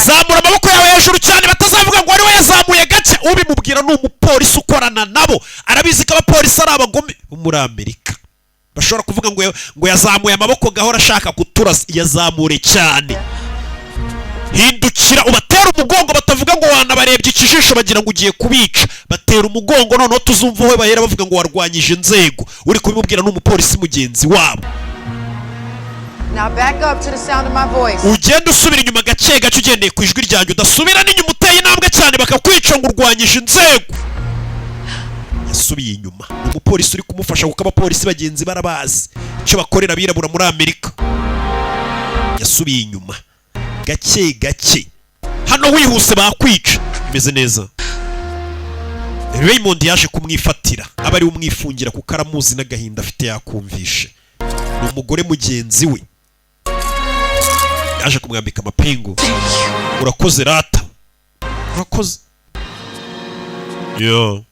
zamura amaboko yawe hejuru cyane batazavuga ngo wari we yazamuye gake. ubimubwira ni umupolisi ukorana nabo, arabizi ko abapolisi ari abagome bo muri Amerika. Bashobora kuvuga ngo yazamuye amaboko gahora ashaka kuturasa. Yazamure cyane, hindukira ubatera umugongo. Batavuga ngo wanabarebye ikijisho bagira ngo ugiye kubica. Batera umugongo, noneho tuzumva we bahera bavuga ngo warwanyije inzego. Uri kubimubwira n'umupolisi mugenzi wabo. Now back up to the sound of my voice. Ugenda usubira inyuma gake gake ugendeye ku ijwi ryanjye. Udasubira n'inyuma uteye intambwe cyane bakakwica ngo urwanyije inzego. Yasubiye inyuma. Umupolisi uri kumufasha kuko abapolisi bagenzi barabazi icyo bakorera abirabura muri Amerika. Yasubiye inyuma gake gake. Hano wihuse bakwica. Bimeze neza. Raymond yaje kumwifatira, aba ari umwifungira kuko aramuzi n'agahinda afite yakumvishe. Ni umugore mugenzi we yaje kumwambika amapingu. Urakoze rata, urakoze. Yo.